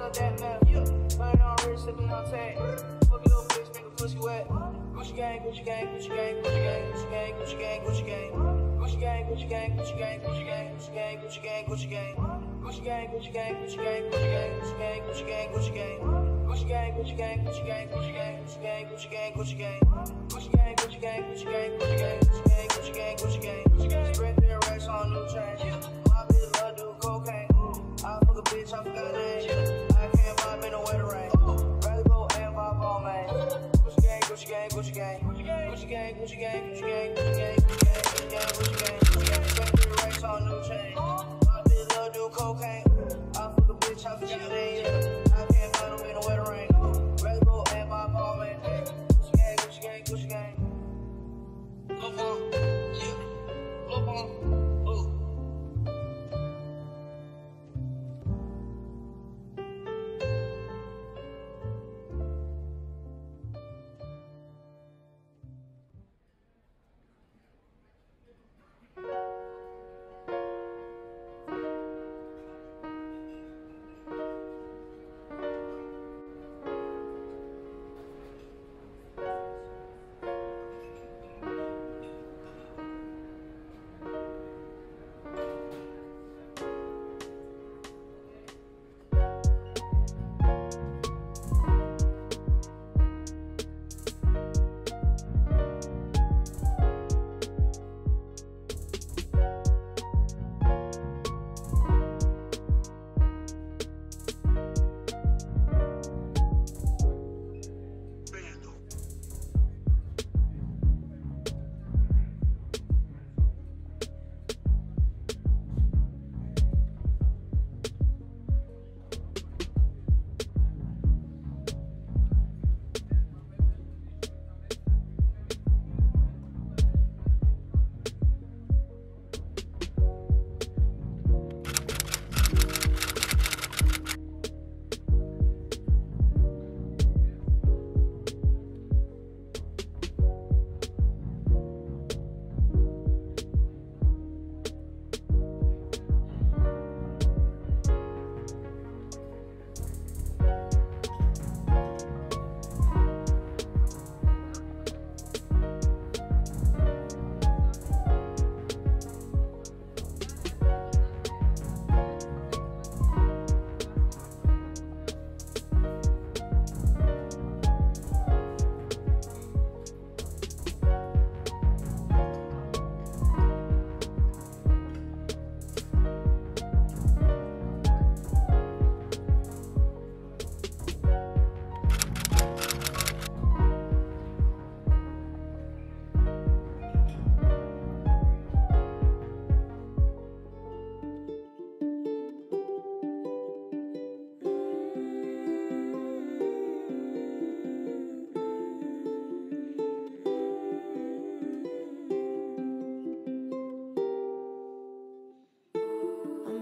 up that map. Put it on wrist, sipping on tag. Fuck your little bitch, make a pussy wet. Gucci gang, Gucci gang, Gucci gang, Gucci gang, Gucci gang, Gucci gang, Gucci gang. Gucci gang, Gucci gang, Gucci gang, Gucci gang, Gucci gang, Gucci gang, Gucci gang. Gucci gang, Gucci gang, Gucci gang, Gucci gang, Gucci gang, Gucci gang, Gucci gang. Gucci gang, Gucci gang, Gucci gang, Gucci gang, Gucci gang, Gucci gang, Gucci gang. Gucci gang, Gucci gang, Gucci gang, Gucci gang, Gucci gang, Gucci gang, Gucci gang. Spread their racks on new chain. My bitch love do cocaine. I fuck a bitch, I forgot her name. I can't vibe in the weather rain. Rather go and vibe all man. Gucci gang, Gucci gang, Gucci gang, Gucci gang, Gucci gang, Gucci gang, Gucci gang, Gucci gang, Gucci gang, Gucci gang, Gucci gang. Spread their racks on new chain. My bitch love do cocaine. I fuck a bitch, I forgot her name. I can't find them in the weather rain. Rather go and vibe all man. Gucci gang, Gucci gang, Gucci gang. LilPump, yeah, LilPump.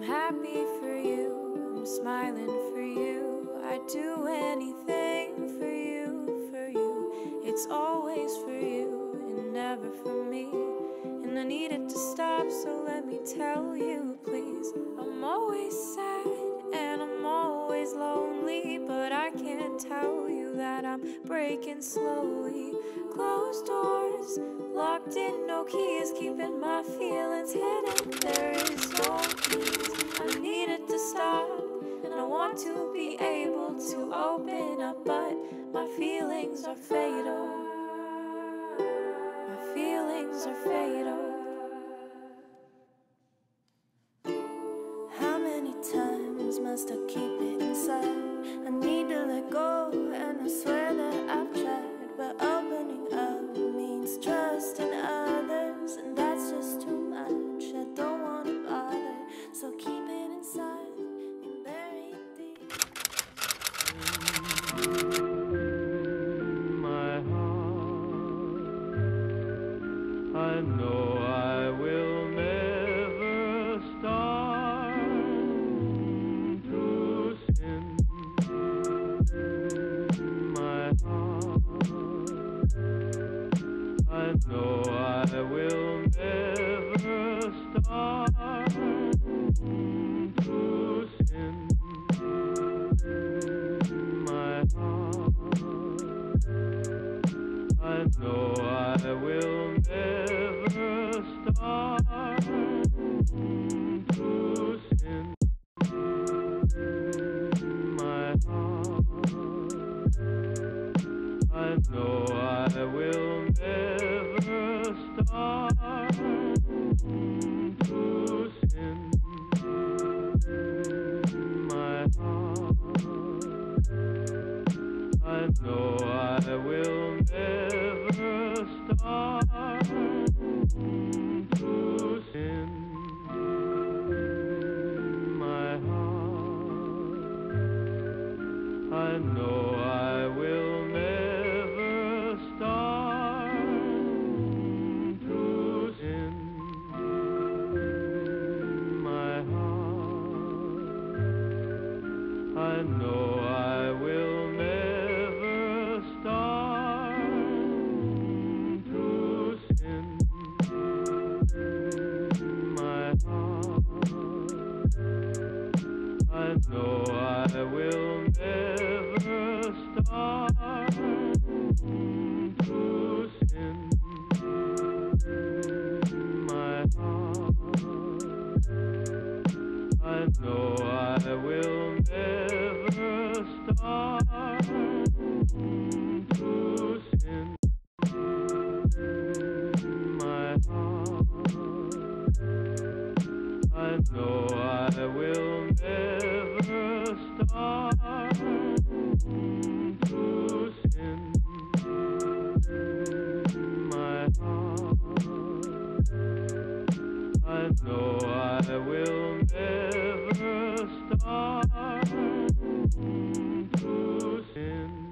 happy for you, I'm smiling for you. I'd do anything for you. It's always for you and never for me. And I need it to stop, so let me tell you, please. I'm always sad and I'm always lonely, but I can't tell you that I'm breaking slowly. Closed doors, locked in, no keys, keeping my feelings hidden. There is no peace. I need it to stop, and I want to be able to open up, but my feelings are fatal. My feelings are fatal. How many times must I keep it inside? I need to let go, and I swear that I've tried, but opening up means trusting others, and that's just too much. I don't want to bother, so keep it inside and bury it deep. My heart, I know I will never start to sin. My heart, I know I will never start to sin. know I will never start to sin. My heart, I know I will never start to sin. My heart, I know I will never start to sin. My heart, I know I will never start to sin. My heart, I know I will never start to sin. My heart, I know I will never start to sin. My heart, I know I will never start to sin. My heart, I know I will never start to sin. My heart, I know I will never start to sin.